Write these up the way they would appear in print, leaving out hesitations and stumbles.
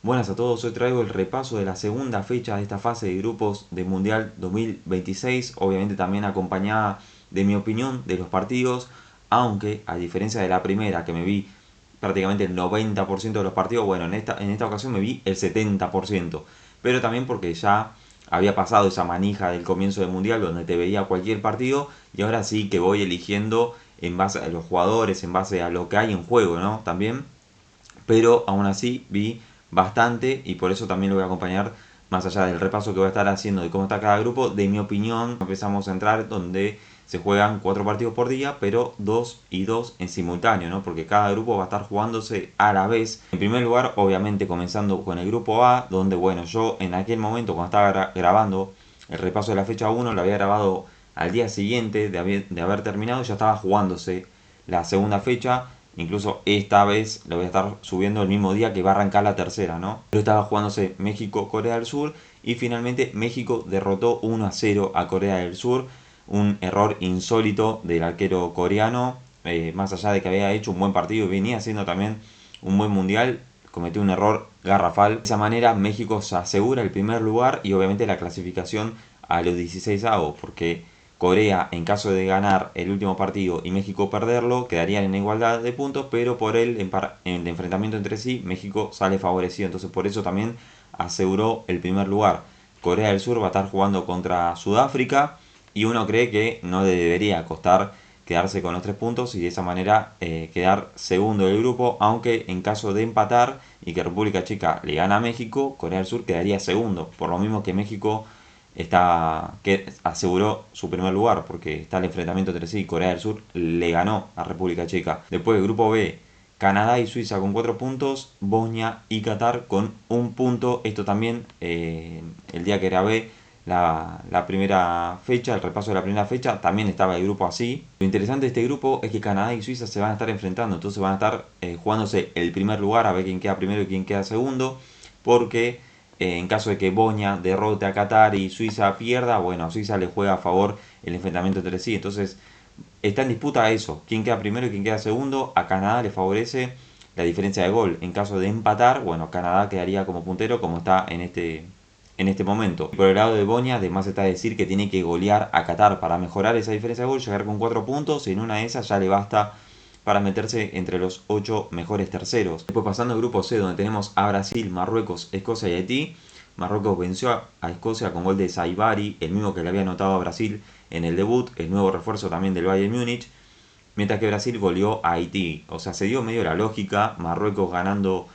Buenas a todos, hoy traigo el repaso de la segunda fecha de esta fase de grupos de Mundial 2026, obviamente también acompañada de mi opinión de los partidos, aunque a diferencia de la primera que me vi prácticamente el 90% de los partidos, bueno, en esta ocasión me vi el 70%, pero también porque ya había pasado esa manija del comienzo del Mundial donde te veía cualquier partido y ahora sí que voy eligiendo en base a los jugadores, en base a lo que hay en juego, ¿no? También, pero aún así vi bastante y por eso también lo voy a acompañar más allá del repaso que voy a estar haciendo de cómo está cada grupo, de mi opinión. Empezamos a entrar donde se juegan 4 partidos por día, pero 2 y 2 en simultáneo, ¿no? Porque cada grupo va a estar jugándose a la vez. En primer lugar, obviamente comenzando con el grupo A, donde bueno, yo en aquel momento cuando estaba grabando el repaso de la fecha 1, lo había grabado al día siguiente de haber terminado, ya estaba jugándose la segunda fecha. Incluso esta vez lo voy a estar subiendo el mismo día que va a arrancar la tercera, ¿no? Pero estaba jugándose México-Corea del Sur y finalmente México derrotó 1-0 a Corea del Sur. Un error insólito del arquero coreano, más allá de que había hecho un buen partido y venía haciendo también un buen mundial, cometió un error garrafal. De esa manera México se asegura el primer lugar y obviamente la clasificación a los 16avos, porque Corea, en caso de ganar el último partido y México perderlo, quedarían en igualdad de puntos, pero por el enfrentamiento entre sí, México sale favorecido. Entonces por eso también aseguró el primer lugar. Corea del Sur va a estar jugando contra Sudáfrica y uno cree que no le debería costar quedarse con los 3 puntos y de esa manera quedar segundo del grupo, aunque en caso de empatar y que República Checa le gana a México, Corea del Sur quedaría segundo, por lo mismo que México que aseguró su primer lugar, porque está el enfrentamiento entre sí. Corea del Sur le ganó a República Checa. Después del grupo B, Canadá y Suiza con 4 puntos, Bosnia y Qatar con 1 punto. Esto también el día que grabé la primera fecha, el repaso de la primera fecha, también estaba el grupo así. Lo interesante de este grupo es que Canadá y Suiza se van a estar enfrentando, entonces van a estar jugándose el primer lugar, a ver quién queda primero y quién queda segundo, porque en caso de que Bosnia derrote a Qatar y Suiza pierda, bueno, a Suiza le juega a favor el enfrentamiento entre sí. Entonces está en disputa eso, quién queda primero y quién queda segundo. A Canadá le favorece la diferencia de gol. En caso de empatar, bueno, Canadá quedaría como puntero como está en este momento. Por el lado de Bosnia, además está decir que tiene que golear a Qatar para mejorar esa diferencia de gol, llegar con 4 puntos. Y en una de esas ya le basta para meterse entre los 8 mejores terceros. Después pasando al grupo C, donde tenemos a Brasil, Marruecos, Escocia y Haití. Marruecos venció a Escocia con gol de Saibari, el mismo que le había anotado a Brasil en el debut, el nuevo refuerzo también del Bayern Múnich, mientras que Brasil goleó a Haití. O sea, se dio medio la lógica, Marruecos ganando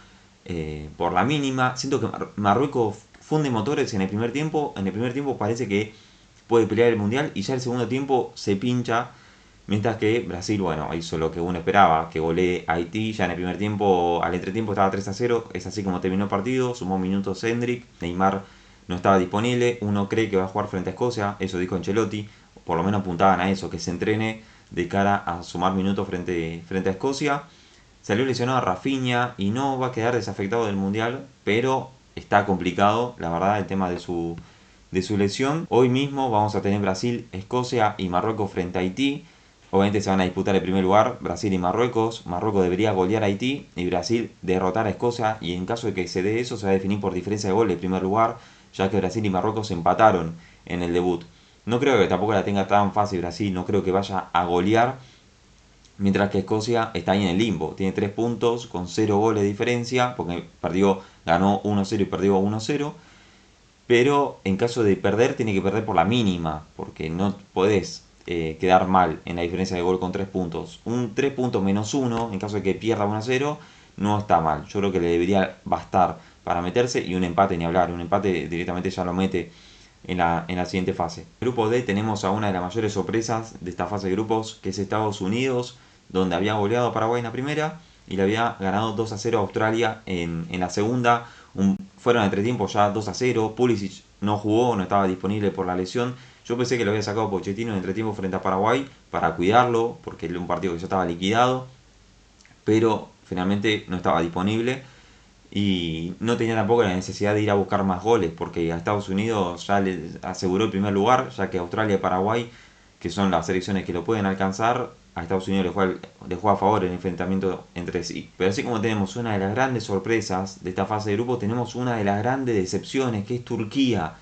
por la mínima. Siento que Marruecos funde motores en el primer tiempo parece que puede pelear el Mundial y ya el segundo tiempo se pincha. Mientras que Brasil, bueno, hizo lo que uno esperaba, que golee a Haití. Ya en el primer tiempo, al entretiempo estaba 3-0. Es así como terminó el partido. Sumó minutos Hendrik. Neymar no estaba disponible. Uno cree que va a jugar frente a Escocia. Eso dijo Ancelotti. Por lo menos apuntaban a eso, que se entrene de cara a sumar minutos frente a Escocia. Salió lesionado a Rafinha y no va a quedar desafectado del Mundial, pero está complicado, la verdad, el tema de su lesión. Hoy mismo vamos a tener Brasil, Escocia y Marruecos frente a Haití. Obviamente se van a disputar el primer lugar, Brasil y Marruecos. Marruecos debería golear a Haití y Brasil derrotar a Escocia. Y en caso de que se dé eso, se va a definir por diferencia de gol el primer lugar, ya que Brasil y Marruecos empataron en el debut. No creo que tampoco la tenga tan fácil Brasil, no creo que vaya a golear. Mientras que Escocia está ahí en el limbo. Tiene 3 puntos con 0 goles de diferencia, porque ganó 1-0 y perdió 1-0. Pero en caso de perder, tiene que perder por la mínima, porque no podés quedar mal en la diferencia de gol con 3 puntos. Un 3 puntos menos 1, en caso de que pierda 1-0, no está mal. Yo creo que le debería bastar para meterse y un empate ni hablar. Un empate directamente ya lo mete en la siguiente fase. En el grupo D tenemos a una de las mayores sorpresas de esta fase de grupos, que es Estados Unidos, donde había goleado a Paraguay en la primera y le había ganado 2-0 a Australia en la segunda. Fueron entre tiempos ya 2-0. Pulisic no jugó, no estaba disponible por la lesión. Yo pensé que lo había sacado Pochettino en entretiempo frente a Paraguay para cuidarlo, porque era un partido que ya estaba liquidado, pero finalmente no estaba disponible y no tenía tampoco la necesidad de ir a buscar más goles, porque a Estados Unidos ya le aseguró el primer lugar, ya que Australia y Paraguay, que son las selecciones que lo pueden alcanzar, a Estados Unidos le juega a favor el enfrentamiento entre sí. Pero así como tenemos una de las grandes sorpresas de esta fase de grupo, tenemos una de las grandes decepciones, que es Turquía.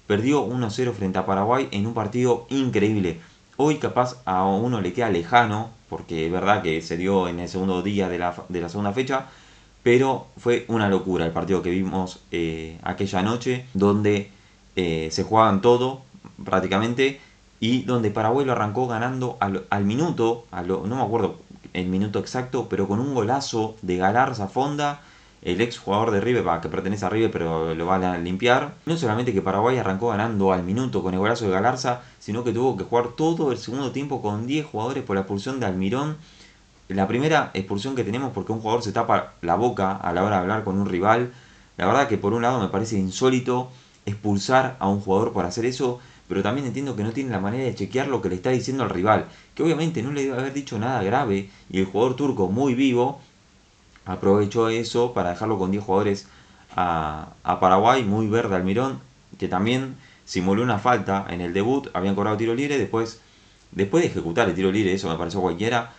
Perdió 1-0 frente a Paraguay en un partido increíble. Hoy capaz a uno le queda lejano, porque es verdad que se dio en el segundo día de la segunda fecha, pero fue una locura el partido que vimos aquella noche, donde se jugaban todo prácticamente, y donde Paraguay lo arrancó ganando al minuto, no me acuerdo el minuto exacto, pero con un golazo de Galarza Fonda, el ex jugador de River, que pertenece a River pero lo van a limpiar. No solamente que Paraguay arrancó ganando al minuto con el golazo de Galarza, sino que tuvo que jugar todo el segundo tiempo con 10 jugadores por la expulsión de Almirón. La primera expulsión que tenemos porque un jugador se tapa la boca a la hora de hablar con un rival. La verdad que por un lado me parece insólito expulsar a un jugador por hacer eso, pero también entiendo que no tiene la manera de chequear lo que le está diciendo al rival, que obviamente no le debe haber dicho nada grave, y el jugador turco, muy vivo, aprovechó eso para dejarlo con 10 jugadores a Paraguay. Muy verde Almirón, que también simuló una falta en el debut, habían cobrado tiro libre, después de ejecutar el tiro libre, eso me pareció cualquiera,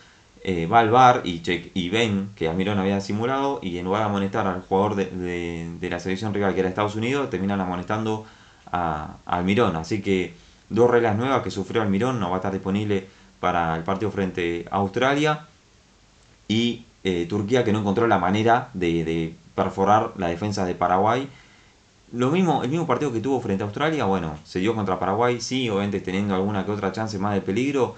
va al VAR y ven que Almirón había simulado, y en lugar de amonestar al jugador de la selección rival, que era Estados Unidos, terminan amonestando a Almirón. Así que dos reglas nuevas que sufrió Almirón, no va a estar disponible para el partido frente a Australia. Y Turquía, que no encontró la manera de perforar la defensa de Paraguay. Lo mismo, el mismo partido que tuvo frente a Australia, bueno, se dio contra Paraguay, sí, obviamente teniendo alguna que otra chance más de peligro,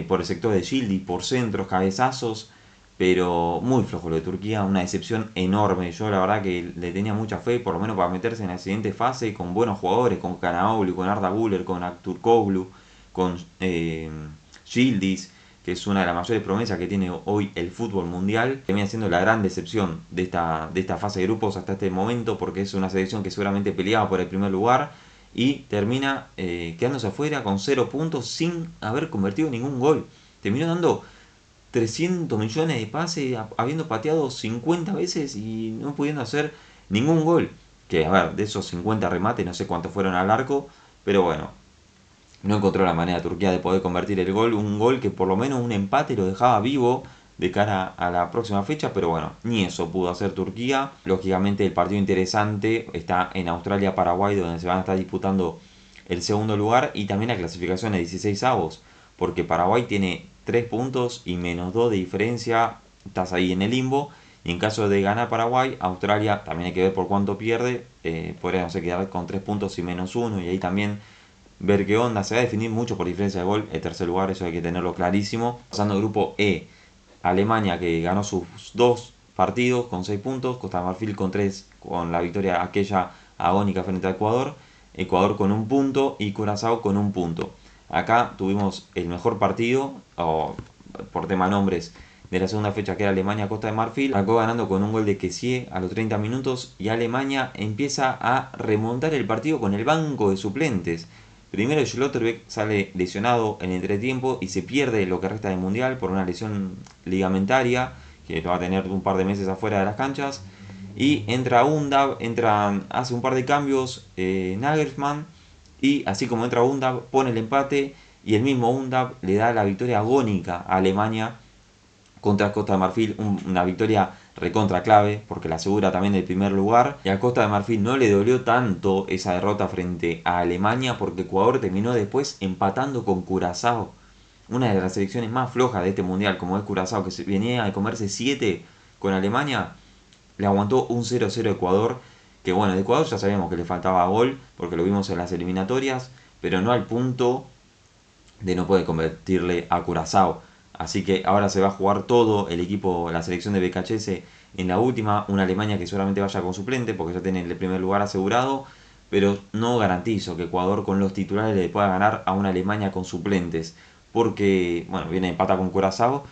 por el sector de Gildi, por centros, cabezazos, pero muy flojo lo de Turquía, una decepción enorme. Yo la verdad que le tenía mucha fe, por lo menos para meterse en la siguiente fase, con buenos jugadores, con Kanaoglu, con Arda Güler, con Aktürkoğlu, con Yildiz, que es una de las mayores promesas que tiene hoy el fútbol mundial. Termina siendo la gran decepción de esta fase de grupos hasta este momento, porque es una selección que seguramente peleaba por el primer lugar y termina quedándose afuera con 0 puntos sin haber convertido ningún gol. Terminó dando 300 millones de pases, habiendo pateado 50 veces y no pudiendo hacer ningún gol. Que a ver, de esos 50 remates no sé cuántos fueron al arco, pero bueno, no encontró la manera Turquía de poder convertir el gol, un gol que por lo menos un empate lo dejaba vivo de cara a la próxima fecha, pero bueno, ni eso pudo hacer Turquía. Lógicamente el partido interesante está en Australia-Paraguay, donde se van a estar disputando el segundo lugar y también la clasificación de 16avos, porque Paraguay tiene 3 puntos y menos 2 de diferencia, estás ahí en el limbo. Y en caso de ganar Paraguay, Australia también hay que ver por cuánto pierde, podría no sé, quedar con 3 puntos y menos 1, y ahí también ver qué onda. Se va a definir mucho por diferencia de gol el tercer lugar, eso hay que tenerlo clarísimo. Pasando al grupo E, Alemania, que ganó sus 2 partidos con 6 puntos, Costa de Marfil con 3, con la victoria aquella agónica frente a Ecuador, Ecuador con 1 punto y Curazao con 1 punto. Acá tuvimos el mejor partido, por tema nombres, de la segunda fecha, que era Alemania-Costa de Marfil. Acabó ganando con un gol de Kessie a los 30 minutos y Alemania empieza a remontar el partido con el banco de suplentes. Primero Schlotterbeck sale lesionado en el entretiempo y se pierde lo que resta del Mundial por una lesión ligamentaria, que lo va a tener un par de meses afuera de las canchas. Y entra Undav, hace un par de cambios Nagelsmann, y así como entra Undav pone el empate, y el mismo Undav le da la victoria agónica a Alemania contra Costa de Marfil, una victoria recontra clave porque la asegura también el primer lugar. Y a Costa de Marfil no le dolió tanto esa derrota frente a Alemania, porque Ecuador terminó después empatando con Curazao, una de las selecciones más flojas de este mundial, como es Curazao, que venía a comerse 7 con Alemania. Le aguantó un 0-0 Ecuador, que bueno, de Ecuador ya sabíamos que le faltaba gol porque lo vimos en las eliminatorias, pero no al punto de no poder convertirle a Curazao. Así que ahora se va a jugar todo el equipo, la selección de BKHS en la última, una Alemania que solamente vaya con suplente porque ya tiene el primer lugar asegurado, pero no garantizo que Ecuador con los titulares le pueda ganar a una Alemania con suplentes, porque bueno, viene empata con Curazao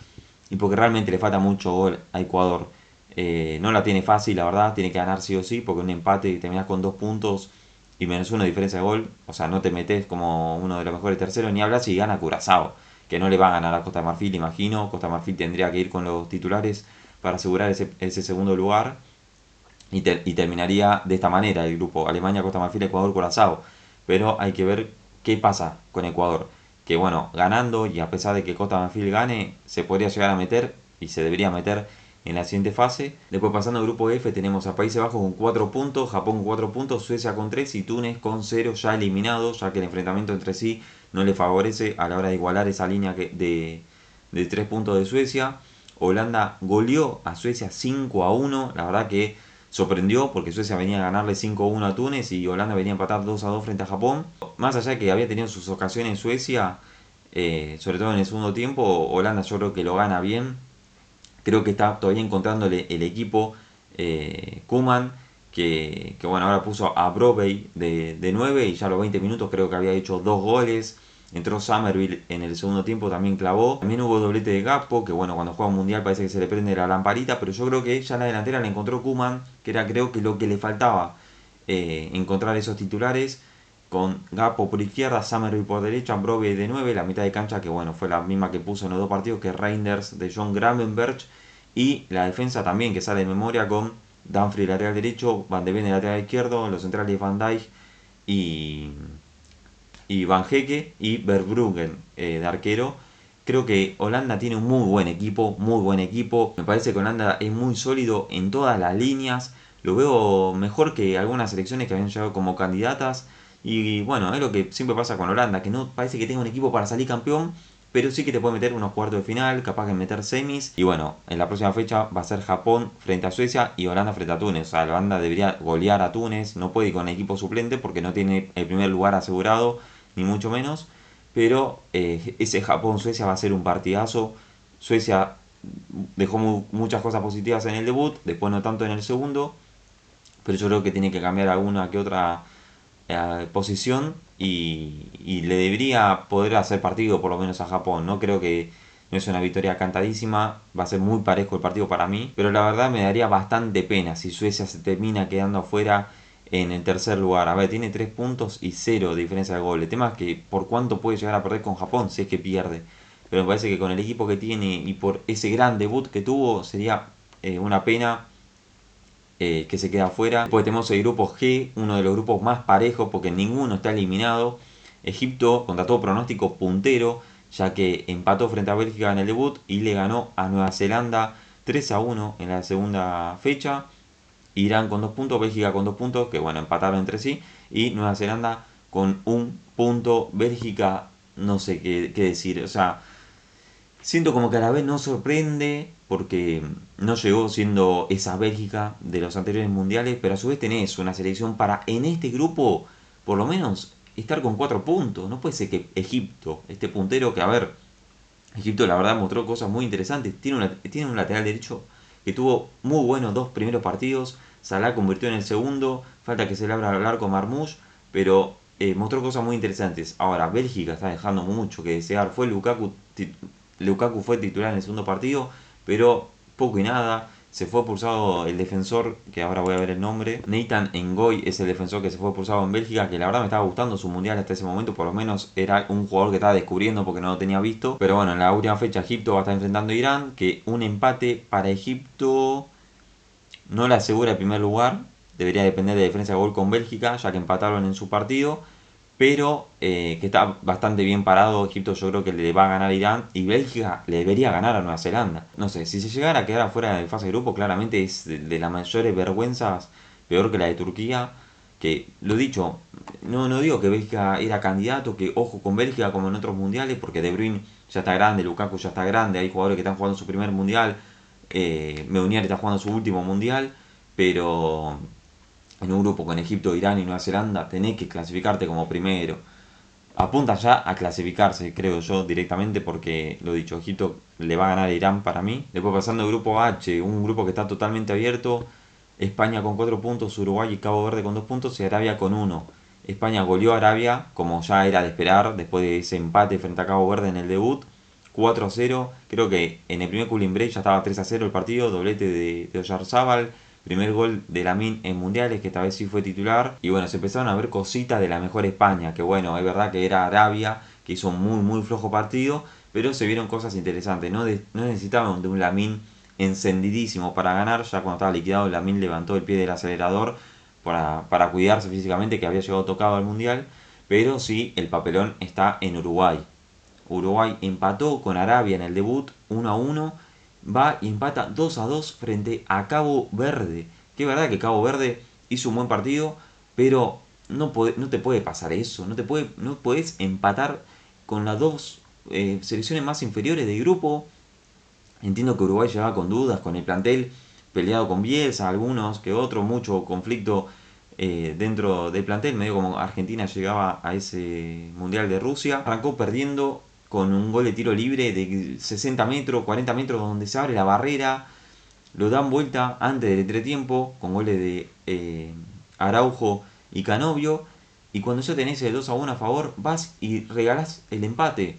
y porque realmente le falta mucho gol a Ecuador. No la tiene fácil, la verdad, tiene que ganar sí o sí, porque un empate y terminás con 2 puntos y menos 1 de diferencia de gol, o sea, no te metes como uno de los mejores terceros, ni hablas si gana Curazao, que no le va a ganar a Costa de Marfil, imagino. Costa de Marfil tendría que ir con los titulares para asegurar ese segundo lugar, y terminaría de esta manera el grupo: Alemania, Costa de Marfil, Ecuador, Curazao. Pero hay que ver qué pasa con Ecuador. que bueno, ganando y a pesar de que Costa de Marfil gane, se podría llegar a meter y se debería meter en la siguiente fase. Después pasando al grupo F tenemos a Países Bajos con 4 puntos, Japón con 4 puntos, Suecia con 3 y Túnez con 0 ya eliminados, ya que el enfrentamiento entre sí no le favorece a la hora de igualar esa línea de 3 puntos de Suecia. Holanda goleó a Suecia 5-1, la verdad que sorprendió porque Suecia venía a ganarle 5-1 a Túnez y Holanda venía a empatar 2-2 frente a Japón. Más allá de que había tenido sus ocasiones en Suecia, sobre todo en el segundo tiempo, Holanda yo creo que lo gana bien. Creo que está todavía encontrándole el equipo Koeman, que bueno, ahora puso a Brobbey de 9 y ya a los 20 minutos creo que había hecho 2 goles. Entró Somerville en el segundo tiempo, también clavó. También hubo doblete de Gakpo, que bueno, cuando juega un mundial parece que se le prende la lamparita, pero yo creo que ya en la delantera le encontró Koeman, que era creo que lo que le faltaba, encontrar esos titulares. Con Gakpo por izquierda, Somerville por derecha, Brobbey de 9, la mitad de cancha que bueno, fue la misma que puso en los dos partidos, que Reinders de John Gravenberch. Y la defensa también que sale de memoria con Dumfries lateral derecho, Van de Ven lateral izquierdo, los centrales Van Dijk y, y Van Hecke y Verbruggen de arquero. Creo que Holanda tiene un muy buen equipo, muy buen equipo. Me parece que Holanda es muy sólido en todas las líneas. Lo veo mejor que algunas selecciones que habían llegado como candidatas. Y bueno, es lo que siempre pasa con Holanda, que no parece que tenga un equipo para salir campeón, pero sí que te puede meter unos cuartos de final, capaz de meter semis. Y bueno, en la próxima fecha va a ser Japón frente a Suecia y Holanda frente a Túnez. O sea, Holanda debería golear a Túnez, no puede ir con equipo suplente porque no tiene el primer lugar asegurado, ni mucho menos. Pero ese Japón-Suecia va a ser un partidazo. Suecia dejó muchas cosas positivas en el debut, después no tanto en el segundo, pero yo creo que tiene que cambiar alguna que otra posición y le debería poder hacer partido por lo menos a Japón. No creo que no es una victoria cantadísima, va a ser muy parejo el partido para mí, pero la verdad me daría bastante pena si Suecia se termina quedando afuera en el tercer lugar. A ver, tiene 3 puntos y 0 de diferencia de gol. El tema es que por cuánto puede llegar a perder con Japón si es que pierde. Pero me parece que con el equipo que tiene y por ese gran debut que tuvo sería una pena que se queda afuera. Después tenemos el grupo G, uno de los grupos más parejos porque ninguno está eliminado. Egipto, contra todo pronóstico, puntero, ya que empató frente a Bélgica en el debut y le ganó a Nueva Zelanda 3-1 en la segunda fecha. Irán con 2 puntos, Bélgica con 2 puntos, que bueno, empataron entre sí. Y Nueva Zelanda con 1 punto. Bélgica, no sé qué decir. O sea, siento como que a la vez no sorprende porque no llegó siendo esa Bélgica de los anteriores mundiales, pero a su vez tenés una selección para en este grupo por lo menos estar con 4 puntos. No puede ser que Egipto, este puntero que a ver, Egipto la verdad mostró cosas muy interesantes. Tiene un lateral derecho que tuvo muy buenos 2 primeros partidos. Salah convirtió en el segundo. Falta que se le abra el arco a Marmoush. Pero mostró cosas muy interesantes. Ahora, Bélgica está dejando mucho que desear. Lukaku fue titular en el segundo partido, pero poco y nada. Se fue expulsado el defensor, que ahora voy a ver el nombre. Nathan Ngoy es el defensor que se fue expulsado en Bélgica, que la verdad me estaba gustando su mundial hasta ese momento. Por lo menos era un jugador que estaba descubriendo porque no lo tenía visto. Pero bueno, en la última fecha Egipto va a estar enfrentando a Irán, que un empate para Egipto no le asegura el primer lugar. Debería depender de la diferencia de gol con Bélgica, ya que empataron en su partido. Pero que está bastante bien parado. Egipto yo creo que le va a ganar a Irán y Bélgica le debería ganar a Nueva Zelanda. No sé, si se llegara a quedar afuera de fase de grupo, claramente es de las mayores vergüenzas, peor que la de Turquía. Que lo dicho, no digo que Bélgica era candidato, que ojo con Bélgica como en otros mundiales, porque De Bruyne ya está grande, Lukaku ya está grande, hay jugadores que están jugando su primer mundial, Meunier está jugando su último mundial, pero en un grupo con Egipto, Irán y Nueva Zelanda tenés que clasificarte como primero. Apunta ya a clasificarse, creo yo, directamente porque, lo dicho, Egipto le va a ganar a Irán para mí. Después pasando al grupo H, un grupo que está totalmente abierto. España con 4 puntos, Uruguay y Cabo Verde con 2 puntos y Arabia con 1. España goleó a Arabia, como ya era de esperar, después de ese empate frente a Cabo Verde en el debut. 4-0, creo que en el primer cooling break ya estaba 3-0 el partido, doblete de Oyarzábal. Primer gol de Lamine en mundiales, que esta vez sí fue titular. Y bueno, se empezaron a ver cositas de la mejor España. Que bueno, es verdad que era Arabia, que hizo un muy flojo partido. Pero se vieron cosas interesantes. No necesitaban de un Lamine encendidísimo para ganar. Ya cuando estaba liquidado, Lamine levantó el pie del acelerador para cuidarse físicamente, que había llegado tocado al mundial. Pero sí, el papelón está en Uruguay. Uruguay empató con Arabia en el debut 1-1, va y empata 2-2 frente a Cabo Verde. Que es verdad que Cabo Verde hizo un buen partido, pero no te puede pasar eso, no puedes empatar con las dos selecciones más inferiores del grupo. Entiendo que Uruguay llegaba con dudas, con el plantel peleado con Bielsa, algunos que otros, mucho conflicto dentro del plantel, medio como Argentina llegaba a ese Mundial de Rusia. Arrancó perdiendo con un gol de tiro libre de 60 metros, 40 metros, donde se abre la barrera, lo dan vuelta antes del entretiempo, con goles de Araujo y Canovio, y cuando ya tenés el 2-1 a favor, vas y regalás el empate.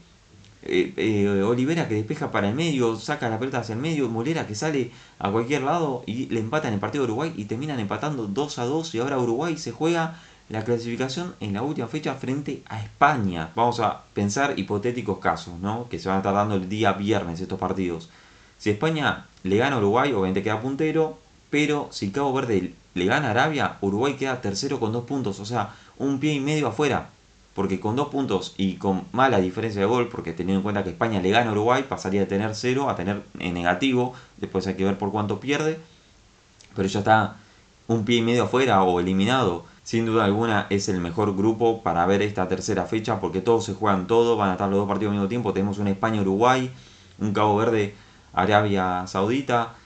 Olivera que despeja para el medio, saca la pelota hacia el medio, Molera que sale a cualquier lado y le empatan el partido de Uruguay y terminan empatando 2-2 y ahora Uruguay se juega la clasificación en la última fecha frente a España. Vamos a pensar hipotéticos casos, ¿no? Que se van a estar dando el día viernes estos partidos. Si España le gana a Uruguay, obviamente queda puntero, pero si Cabo Verde le gana a Arabia, Uruguay queda tercero con 2 puntos, o sea, un pie y medio afuera. Porque con 2 puntos y con mala diferencia de gol, porque teniendo en cuenta que España le gana a Uruguay, pasaría de tener 0 a tener en negativo, después hay que ver por cuánto pierde, pero ya está un pie y medio afuera o eliminado. Sin duda alguna es el mejor grupo para ver esta tercera fecha, porque todos se juegan todo, van a estar los dos partidos al mismo tiempo, tenemos un España-Uruguay, un Cabo Verde-Arabia Saudita.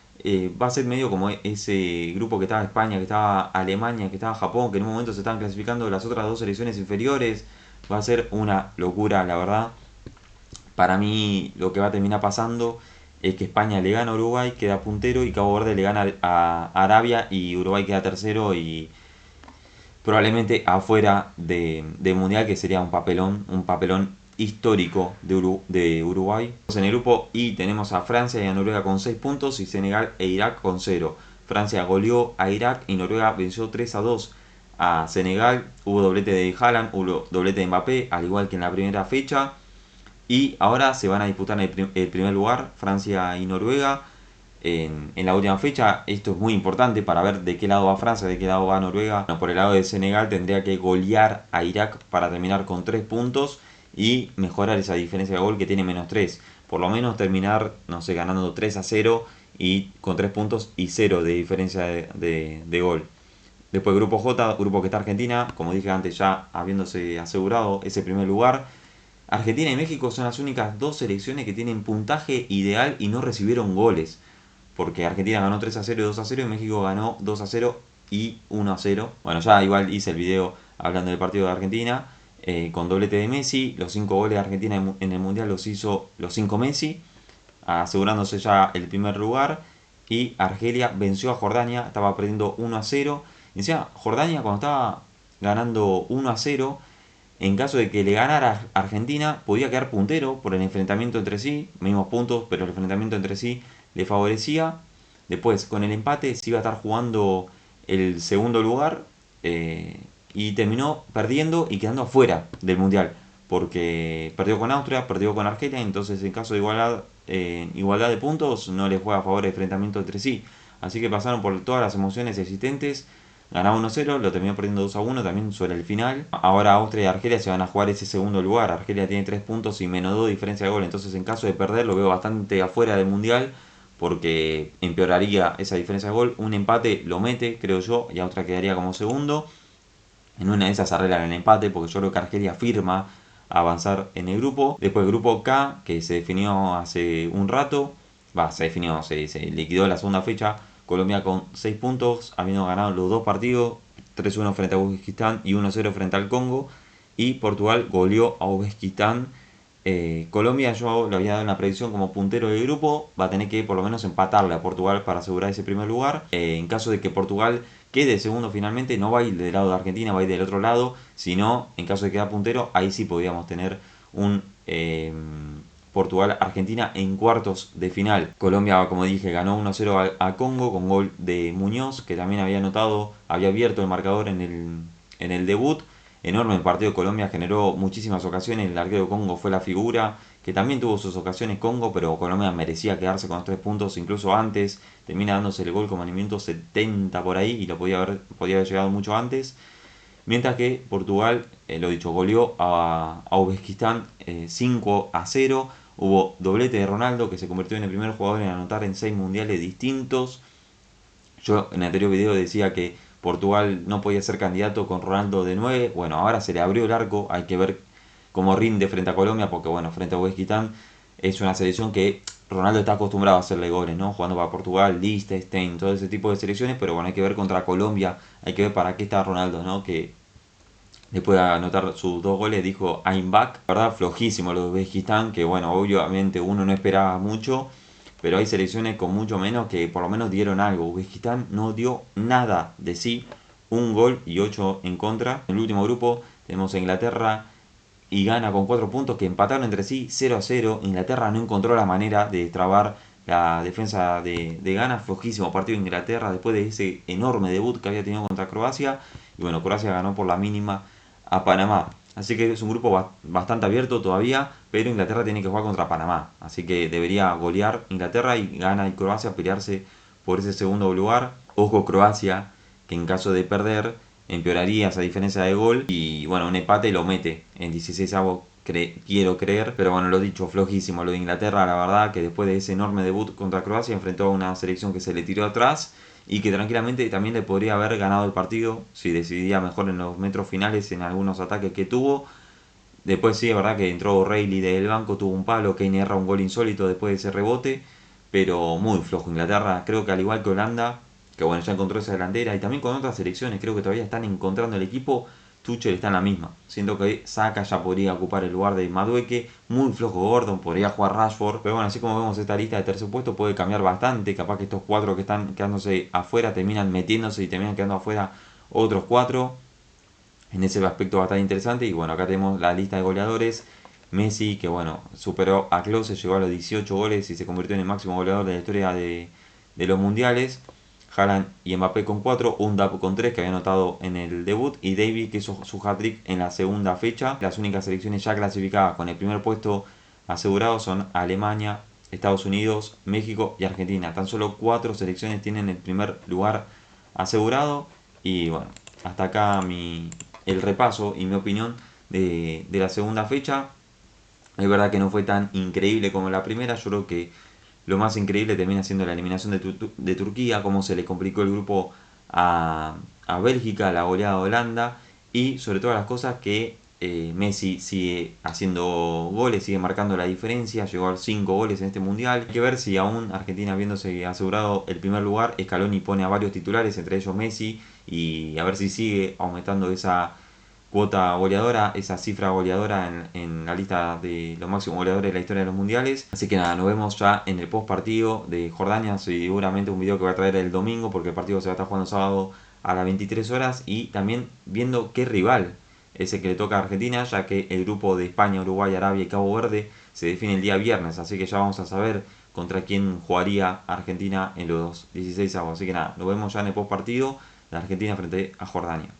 Va a ser medio como ese grupo que estaba España, que estaba Alemania, que estaba Japón, que en un momento se están clasificando las otras dos selecciones inferiores. Va a ser una locura, la verdad. Para mí lo que va a terminar pasando es que España le gana a Uruguay, queda puntero, y Cabo Verde le gana a Arabia y Uruguay queda tercero y probablemente afuera de Mundial, que sería un papelón histórico de Uruguay. En el grupo I tenemos a Francia y a Noruega con 6 puntos y Senegal e Irak con 0. Francia goleó a Irak y Noruega venció 3-2 a Senegal. Hubo doblete de Haaland, hubo doblete de Mbappé, al igual que en la primera fecha. Y ahora se van a disputar el primer lugar, Francia y Noruega. En la última fecha, esto es muy importante para ver de qué lado va Francia, de qué lado va Noruega. Bueno, por el lado de Senegal tendría que golear a Irak para terminar con 3 puntos y mejorar esa diferencia de gol que tiene menos 3. Por lo menos terminar, no sé, ganando 3-0 y con 3 puntos y 0 de diferencia de gol. Después grupo J, grupo que está Argentina, como dije antes, ya habiéndose asegurado ese primer lugar. Argentina y México son las únicas dos selecciones que tienen puntaje ideal y no recibieron goles. Porque Argentina ganó 3-0 y 2-0 y México ganó 2-0 y 1-0. Bueno, ya igual hice el video hablando del partido de Argentina, con doblete de Messi. Los 5 goles de Argentina en el Mundial los hizo los 5 Messi, asegurándose ya el primer lugar. Y Argelia venció a Jordania, estaba perdiendo 1-0. Y encima, Jordania cuando estaba ganando 1-0, en caso de que le ganara a Argentina, podía quedar puntero por el enfrentamiento entre sí, mismos puntos, pero el enfrentamiento entre sí le favorecía. Después, con el empate, se iba a estar jugando el segundo lugar, y terminó perdiendo y quedando afuera del Mundial, porque perdió con Austria, perdió con Argelia, entonces en caso de igualdad de puntos no le juega a favor el enfrentamiento entre sí. Así que pasaron por todas las emociones existentes. Ganaba 1-0, lo terminó perdiendo 2-1 también sobre el final. Ahora Austria y Argelia se van a jugar ese segundo lugar. Argelia tiene 3 puntos y menos 2 diferencia de gol. Entonces en caso de perder lo veo bastante afuera del Mundial, porque empeoraría esa diferencia de gol. Un empate lo mete, creo yo, y Austria quedaría como segundo. En una de esas arreglan el empate, porque yo creo que Argelia firma avanzar en el grupo. Después el grupo K, que se definió hace un rato. Se liquidó la segunda fecha. Colombia con 6 puntos, habiendo ganado los dos partidos, 3-1 frente a Uzbekistán y 1-0 frente al Congo. Y Portugal goleó a Uzbekistán. Colombia, yo le había dado una predicción como puntero del grupo, va a tener que por lo menos empatarle a Portugal para asegurar ese primer lugar. En caso de que Portugal quede segundo finalmente, no va a ir del lado de Argentina, va a ir del otro lado, sino en caso de quedar puntero, ahí sí podríamos tener un Portugal-Argentina en cuartos de final. Colombia, como dije, ganó 1-0 a Congo con gol de Muñoz, que también había anotado, había abierto el marcador en el debut. Enorme el partido de Colombia, generó muchísimas ocasiones, el arquero de Congo fue la figura, que también tuvo sus ocasiones Congo, pero Colombia merecía quedarse con los 3 puntos, incluso antes, termina dándose el gol como al minuto 70 por ahí, y podía haber llegado mucho antes. Mientras que Portugal, lo dicho, goleó a Uzbekistán 5-0. Hubo doblete de Ronaldo, que se convirtió en el primer jugador en anotar en 6 mundiales distintos. Yo en el anterior video decía que Portugal no podía ser candidato con Ronaldo de 9. Bueno, ahora se le abrió el arco. Hay que ver cómo rinde frente a Colombia, porque bueno, frente a Uzbekistán es una selección que Ronaldo está acostumbrado a hacerle goles, ¿no? Jugando para Portugal, Liechtenstein, todo ese tipo de selecciones, pero bueno, hay que ver contra Colombia, hay que ver para qué está Ronaldo, ¿no? Que después de anotar sus 2 goles dijo I'm back. La verdad, flojísimo lo de Uzbekistán, que bueno, obviamente uno no esperaba mucho, pero hay selecciones con mucho menos que por lo menos dieron algo. Uzbekistán no dio nada de sí, un gol y 8 en contra. En el último grupo tenemos a Inglaterra y Ghana con 4 puntos que empataron entre sí 0-0. Inglaterra no encontró la manera de destrabar la defensa de Ghana. Flojísimo partido de Inglaterra después de ese enorme debut que había tenido contra Croacia. Y bueno, Croacia ganó por la mínima a Panamá. Así que es un grupo bastante abierto todavía, pero Inglaterra tiene que jugar contra Panamá. Así que debería golear Inglaterra y Ghana y Croacia pelearse por ese segundo lugar. Ojo Croacia, que en caso de perder empeoraría esa diferencia de gol y bueno, un empate lo mete en 16avos, quiero creer, pero bueno, lo dicho, flojísimo lo de Inglaterra, la verdad que después de ese enorme debut contra Croacia enfrentó a una selección que se le tiró atrás y que tranquilamente también le podría haber ganado el partido si decidía mejor en los metros finales en algunos ataques que tuvo. Después sí, es verdad que entró O'Reilly del banco, tuvo un palo, Kane erra un gol insólito después de ese rebote, pero muy flojo Inglaterra, creo que al igual que Holanda, que bueno, ya encontró esa delantera, y también con otras selecciones, creo que todavía están encontrando el equipo. Tuchel está en la misma, siento que Saka ya podría ocupar el lugar de Madueke, muy flojo Gordon, podría jugar Rashford, pero bueno, así como vemos esta lista de tercer puesto puede cambiar bastante, capaz que estos 4 que están quedándose afuera terminan metiéndose y terminan quedando afuera otros 4. En ese aspecto bastante interesante. Y bueno, acá tenemos la lista de goleadores. Messi, que bueno, superó a Klose, llegó a los 18 goles y se convirtió en el máximo goleador de la historia de los mundiales. Haaland y Mbappé con 4, Undap con 3 que había anotado en el debut y David que hizo su hat-trick en la segunda fecha. Las únicas selecciones ya clasificadas con el primer puesto asegurado son Alemania, Estados Unidos, México y Argentina. Tan solo 4 selecciones tienen el primer lugar asegurado y bueno, hasta acá el repaso y mi opinión de la segunda fecha. Es verdad que no fue tan increíble como la primera. Yo creo que lo más increíble termina siendo la eliminación de Turquía, cómo se le complicó el grupo a Bélgica, la goleada de Holanda y sobre todas las cosas que Messi sigue haciendo goles, sigue marcando la diferencia, llegó a 5 goles en este mundial. Hay que ver si aún Argentina habiéndose asegurado el primer lugar, Scaloni pone a varios titulares, entre ellos Messi, y a ver si sigue aumentando esa cuota goleadora, esa cifra goleadora en la lista de los máximos goleadores de la historia de los mundiales. Así que nada, nos vemos ya en el post partido de Jordania, seguramente un video que voy a traer el domingo porque el partido se va a estar jugando sábado a las 23 horas y también viendo qué rival es el que le toca a Argentina, ya que el grupo de España, Uruguay, Arabia y Cabo Verde se define el día viernes, así que ya vamos a saber contra quién jugaría Argentina en los 16avos. Así que nada, nos vemos ya en el post partido de Argentina frente a Jordania.